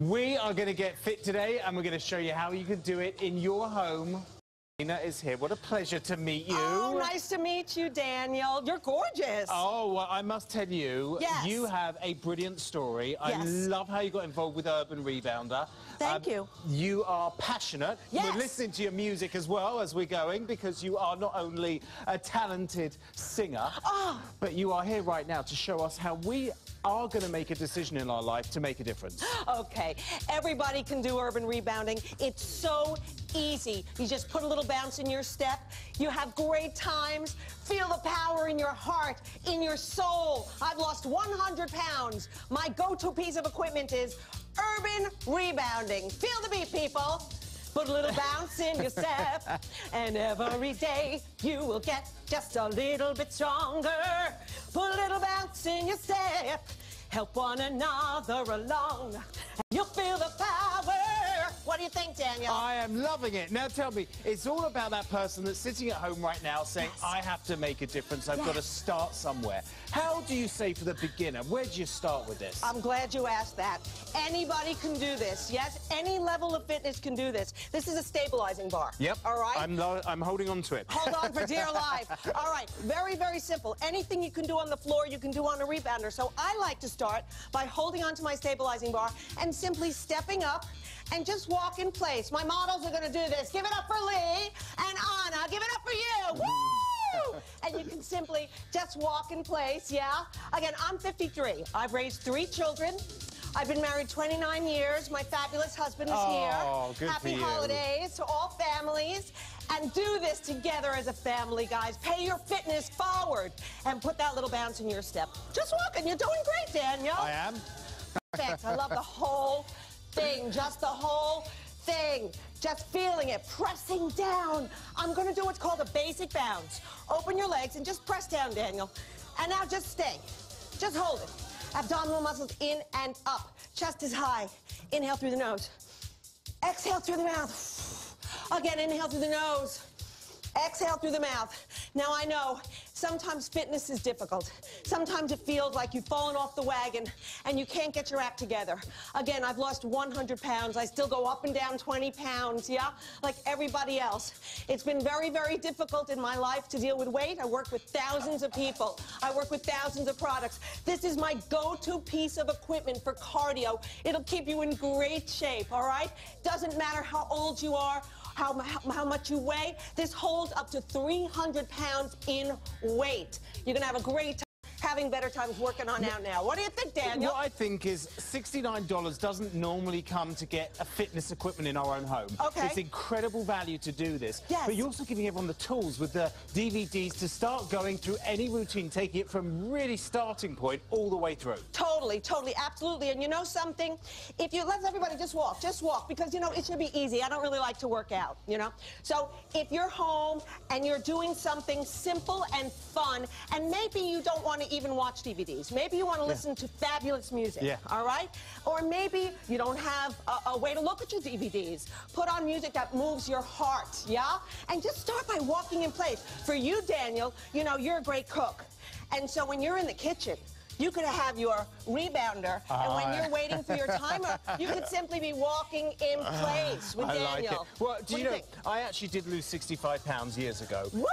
We are going to get fit today, and we're going to show you how you can do it in your home. Nina is here. What a pleasure to meet you. Oh, nice to meet you, Daniel. You're gorgeous. Oh, well, I must tell you, you have a brilliant story. I love how you got involved with Urban Rebounder. Thank you. You are passionate. Yes. We're listening to your music as well as we're going, because you are not only a talented singer, but you are here right now to show us how we are going to make a decision in our life to make a difference. Okay, everybody can do urban rebounding. It's so easy. You just put a little bounce in your step. You have great times. Feel the power in your heart, in your soul. I've lost 100 pounds. My go-to piece of equipment is urban rebounding. Feel the beat, people. Put a little bounce in your step, and every day you will get just a little bit stronger. Put a little bounce in your step, help one another along, and you'll feel the power. What do you think, Daniel? I am loving it. Now tell me, it's all about that person that's sitting at home right now saying, I have to make a difference, I've got to start somewhere. How do you say for the beginner, where do you start with this? I'm glad you asked that. Anybody can do this, yes? Any level of fitness can do this. This is a stabilizing bar. Yep. All right? I'm holding on to it. Hold on for dear life. All right, very, very simple. Anything you can do on the floor, you can do on a rebounder. So I like to start by holding onto my stabilizing bar and simply stepping up and just walk in place. My models are gonna do this. Give it up for Lee and Anna. Give it up for you. Woo! And you can simply just walk in place, yeah? Again, I'm 53. I've raised 3 children. I've been married 29 years. My fabulous husband is here. Good Happy for you. holidays to all families. And do this together as a family, guys. Pay your fitness forward and put that little bounce in your step. Just walking. You're doing great, Daniel. I am. Perfect. I love the whole thing, just the whole thing. Just feeling it, pressing down. I'm gonna do what's called a basic bounce. Open your legs and just press down, Daniel. And now just stay. Just hold it. Abdominal muscles in and up. Chest is high. Inhale through the nose. Exhale through the mouth. Again, inhale through the nose. Exhale through the mouth. Now I know sometimes fitness is difficult. Sometimes it feels like you've fallen off the wagon and you can't get your act together. Again, I've lost 100 pounds. I still go up and down 20 pounds, yeah? Like everybody else. It's been very, very difficult in my life to deal with weight. I work with thousands of people. I work with thousands of products. This is my go-to piece of equipment for cardio. It'll keep you in great shape, all right? Doesn't matter how old you are, how much you weigh. This holds up to 300 pounds in weight. You're gonna have a great time having better times working on out now. What do you think, Daniel? What I think is $69 doesn't normally come to get a fitness equipment in our own home. Okay. It's incredible value to do this. Yes. But you're also giving everyone the tools with the DVDs to start going through any routine, taking it from really starting point all the way through. Totally, totally, absolutely. And you know something? If you let everybody just walk, because, you know, it should be easy. I don't really like to work out, you know? So if you're home and you're doing something simple and fun, and maybe you don't want to even watch DVDs. Maybe you want to listen to fabulous music, all right? Or maybe you don't have a way to look at your DVDs. Put on music that moves your heart, yeah? And just start by walking in place. For you, Daniel, you know, you're a great cook. And so when you're in the kitchen, you could have your rebounder, and when you're waiting for your timer, you could simply be walking in place with Daniel. I like it. Well, do you know, I actually did lose 65 pounds years ago. Woo!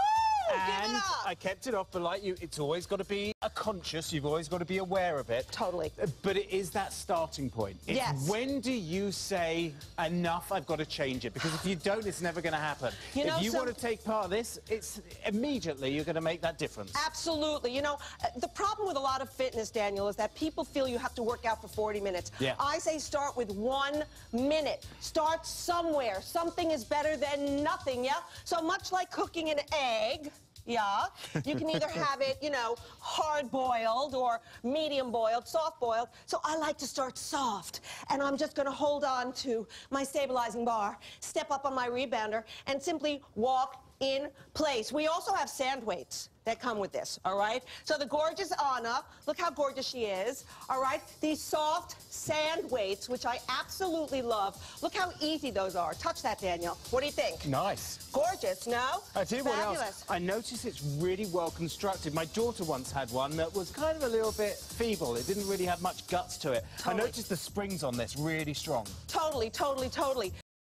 And I kept it off, but like you, it's always got to be conscious. You've always got to be aware of it. Totally. But it is that starting point. It's when do you say, enough, I've got to change it? Because if you don't, it's never going to happen. You know, if you want to take part of this, it's immediately you're going to make that difference. Absolutely. You know, the problem with a lot of fitness, Daniel, is that people feel you have to work out for 40 minutes. Yeah. I say start with 1 minute. Start somewhere. Something is better than nothing, yeah? So much like cooking an egg, yeah, you can either have it, you know, hard-boiled or medium-boiled, soft-boiled. So I like to start soft. And I'm just going to hold on to my stabilizing bar, step up on my rebounder, and simply walk in place. We also have sand weights. that come with this, all right? So the gorgeous Anna, look how gorgeous she is, all right? These soft sand weights, which I absolutely love. Look how easy those are. Touch that, Daniel. What do you think? Nice. Gorgeous, no? I tell you what Fabulous. else. I noticed it's really well constructed. My daughter once had one that was kind of a little bit feeble. It didn't really have much guts to it. Totally. I noticed the springs on this really strong. Totally, totally, totally.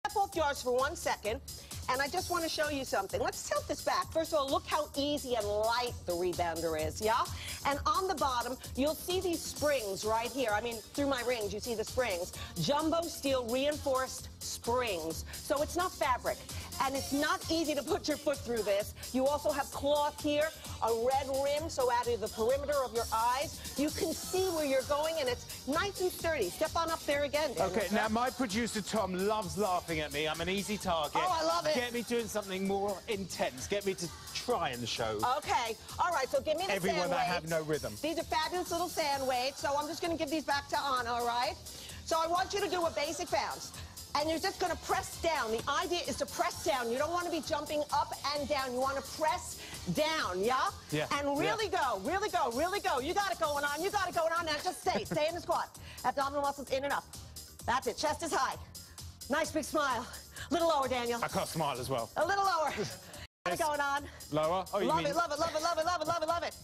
Step off yours for 1 second, and I just want to show you something. Let's tilt this back. First of all, look how easy and light the rebounder is, yeah? And on the bottom, you'll see these springs right here. I mean, through my rings, you see the springs. Jumbo steel reinforced springs. So it's not fabric, and it's not easy to put your foot through this. You also have cloth here, a red rim, so out of the perimeter of your eyes, you can see where you're going, and it's nice and sturdy. Step on up there again, Daniel. Okay, now my producer Tom loves laughing at me. I'm an easy target. Oh, I love it. Get me doing something more intense. Get me to try in the show. Okay, all right, so give me the Everyone sand that weights. have no rhythm. These are fabulous little sand weights, so I'm just going to give these back to Anna, all right? So I want you to do a basic bounce. And you're just going to press down. The idea is to press down. You don't want to be jumping up and down. You want to press down, yeah? Yeah. And really go, really go, really go. You got it going on. You got it going on. Now just stay in the squat. Abdominal muscles in and up. That's it. Chest is high. Nice big smile. A little lower, Daniel. I can't smile as well. A little lower. Got it going on. Lower? Oh, you Love mean... it, love it, love it, love it, love it, love it, love it.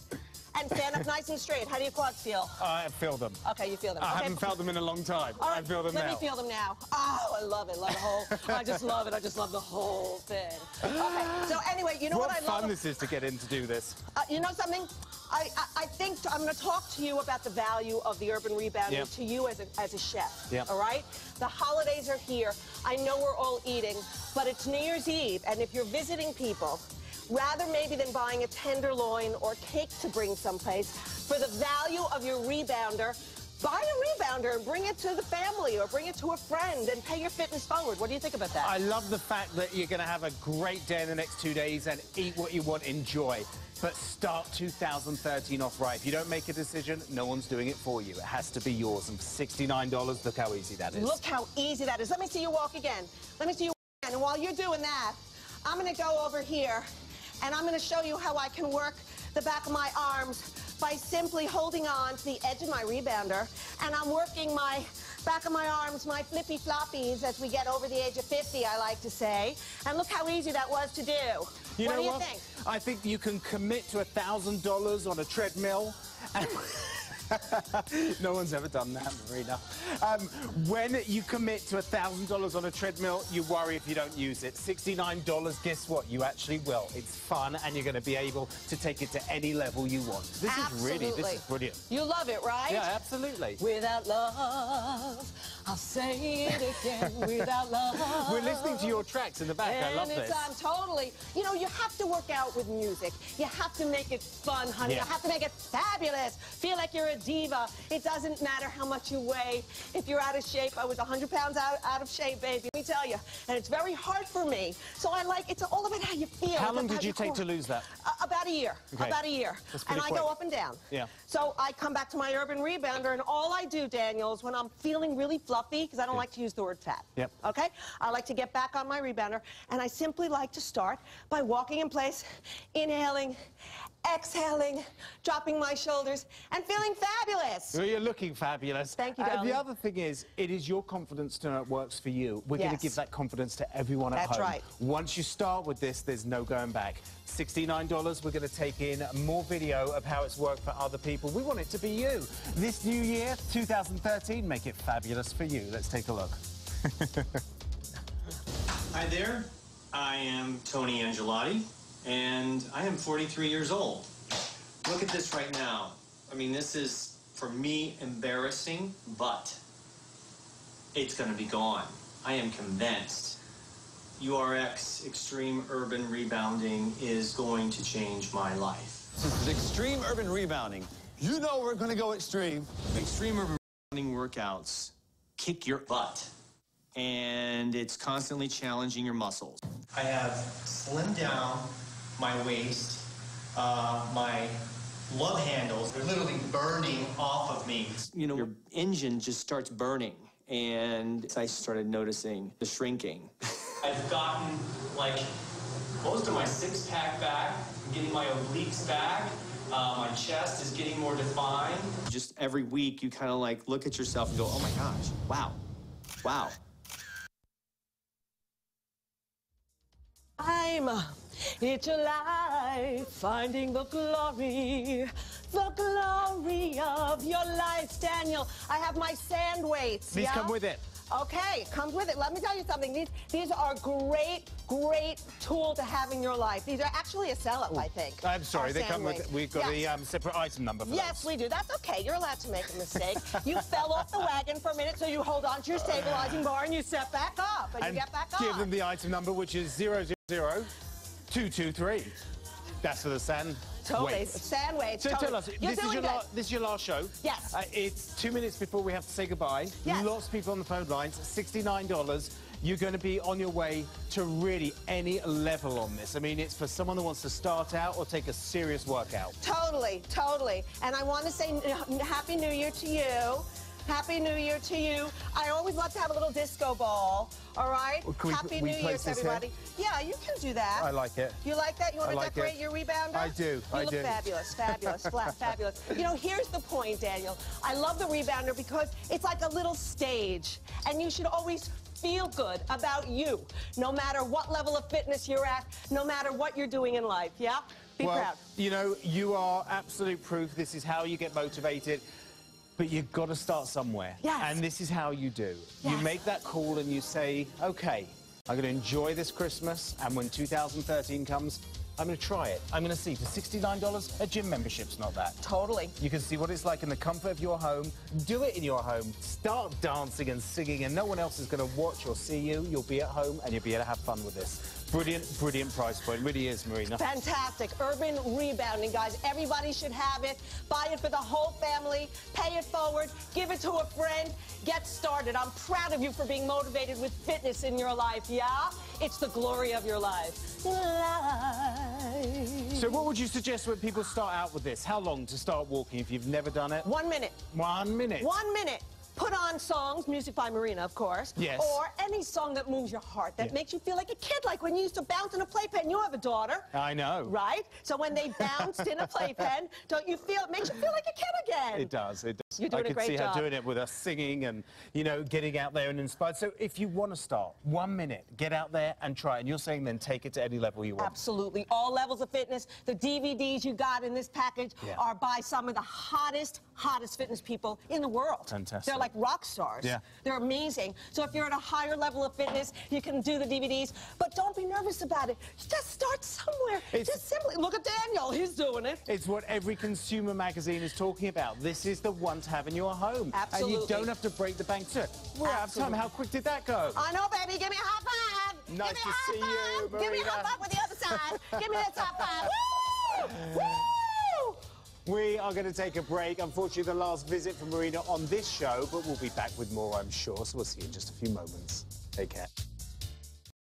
And stand up nice and straight. How do your quads feel? I feel them. Okay, you feel them. I Okay. haven't felt them in a long time. All right, I feel them let now. me feel them now. Oh, I love it. Love the whole. I just love it. I just love the whole thing. Okay. So anyway, you know what I love? What fun this is to get in to do this. You know something? I think I'm going to talk to you about the value of the Urban Rebounder Yep. to you as a chef. Yep. All right? The holidays are here. I know we're all eating, but it's New Year's Eve, and if you're visiting people, rather maybe than buying a tenderloin or cake to bring someplace, for the value of your rebounder, buy a rebounder and bring it to the family or bring it to a friend and pay your fitness forward. What do you think about that? I love the fact that you're going to have a great day in the next 2 days and eat what you want, enjoy. But start 2013 off right. If you don't make a decision, no one's doing it for you. It has to be yours. And for $69, look how easy that is. Look how easy that is. Let me see you walk again. Let me see you walk again. And while you're doing that, I'm going to go over here and I'm going to show you how I can work the back of my arms by simply holding on to the edge of my rebounder, and I'm working my back of my arms, my flippy floppies, as we get over the age of 50, I like to say. And look how easy that was to do. What do you think? I think you can commit to $1,000 on a treadmill. And no one's ever done that, Marina. When you commit to $1,000 on a treadmill, you worry if you don't use it. $69, guess what? You actually will. It's fun, and you're going to be able to take it to any level you want. This is brilliant. You love it, right? Yeah, absolutely. Without love, I'll say it again, without love. We're listening to your tracks in the back. I love this. Anytime, totally. You know, you have to work out with music. You have to make it fun, honey. Yeah. You have to make it fabulous. Feel like you're a diva. It doesn't matter how much you weigh. If you're out of shape, I was 100 pounds out of shape, baby. Let me tell you. And it's very hard for me. So I like, it's all about how you feel. How long did you take to lose that? About a year. Okay. About a year. That's And pretty I quick. go up and down. Yeah. So I come back to my Urban Rebounder, and all I do, Daniel, is when I'm feeling really fluffy, because I don't like to use the word fat. Yep. Okay? I like to get back on my rebounder, and I simply like to start by walking in place, inhaling, exhaling, dropping my shoulders, and feeling fabulous. Well, you're looking fabulous. Thank you, And darling. the other thing is, it is your confidence to know it works for you. We're going to Yes. give that confidence to everyone at That's home. right. Once you start with this, there's no going back. $69, we're going to take in more video of how it's worked for other people. We want it to be you. This new year, 2013, make it fabulous for you. Let's take a look. Hi there, I am Tony Angelotti, and I am 43 years old. Look at this right now. I mean, this is, for me, embarrassing, but it's gonna be gone. I am convinced. URX, Extreme Urban Rebounding, is going to change my life. This is Extreme Urban Rebounding. You know we're gonna go extreme. Extreme Urban Rebounding workouts kick your butt, and it's constantly challenging your muscles. I have slimmed down my waist, my love handles, they're literally burning off of me. You know, your engine just starts burning, and I started noticing the shrinking. I've gotten, like, most of my six-pack back. I'm getting my obliques back. My chest is getting more defined. Just every week, you kind of like look at yourself and go, oh my gosh, wow, wow. It's your life, finding the glory of your life, Daniel. I have my sand weights. These come with it. Okay, comes with it. Let me tell you something. These are great tool to have in your life. These are actually a sell-up, I think. I'm sorry, they come with, we've got a separate item number for Yes, those. we do. That's okay. You're allowed to make a mistake. You fell off the wagon for a minute, so you hold on to your stabilizing bar and you step back up, and you get back up. Give them the item number, which is 000223. That's for the sand Totally. weights. Sand weights. So totally. tell us, this is your last show. Yes. It's 2 minutes before we have to say goodbye. Yes. Lots of people on the phone lines. $69. You're going to be on your way to really any level on this. I mean, it's for someone that wants to start out or take a serious workout. Totally. And I want to say Happy New Year to you. Happy New Year to you. I always love to have a little disco ball, all right? Well, Happy New Year to everybody. Yeah, you can do that. I like it. You like that? You want to like decorate it. your rebounder? I do, You I look do. fabulous, fabulous. You know, here's the point, Daniel. I love the rebounder because it's like a little stage, and you should always feel good about you, no matter what level of fitness you're at, no matter what you're doing in life, yeah? Be proud. You know, you are absolute proof. This is how you get motivated. But you've got to start somewhere. Yes. And this is how you do. Yes. You make that call and you say, okay, I'm going to enjoy this Christmas, and when 2013 comes, I'm going to try it. I'm going to see. For $69, a gym membership's not that. Totally. You can see what it's like in the comfort of your home. Do it in your home. Start dancing and singing, and no one else is going to watch or see you. You'll be at home, and you'll be able to have fun with this. Brilliant price point. Really is, Marina. Fantastic. Urban rebounding, guys. Everybody should have it. Buy it for the whole family. Pay it forward. Give it to a friend. Get started. I'm proud of you for being motivated with fitness in your life, yeah? It's the glory of your life. So what would you suggest when people start out with this? How long to start walking if you've never done it? 1 minute. 1 minute. 1 minute. Put on songs, music by Marina, of course. Yes. Or any song that moves your heart, that makes you feel like a kid, like when you used to bounce in a playpen. You have a daughter. I know. Right? So when they bounced in a playpen, don't you feel, it makes you feel like a kid again. It does. You're doing a great I can see job. her doing it with us singing and, you know, getting out there and inspired. So if you want to start, 1 minute, get out there and try. And you're saying then take it to any level you want. Absolutely. All levels of fitness. The DVDs you got in this package are by some of the hottest fitness people in the world. Fantastic. They're like rock stars. Yeah. They're amazing. So if you're at a higher level of fitness, you can do the DVDs. But don't be nervous about it. Just start somewhere. Just simply look at Daniel. He's doing it. It's what every consumer magazine is talking about. This is the one to have in your home. Absolutely. And you don't have to break the bank to it. We're out of time. How quick did that go? I know, baby. Give me a high five. Nice Give me to a high see five. you, Give me a high Marina. five with the other side. Give me that high five. Woo! Woo! We are going to take a break. Unfortunately, the last visit from Marina on this show, but we'll be back with more, I'm sure. So we'll see you in just a few moments. Take care.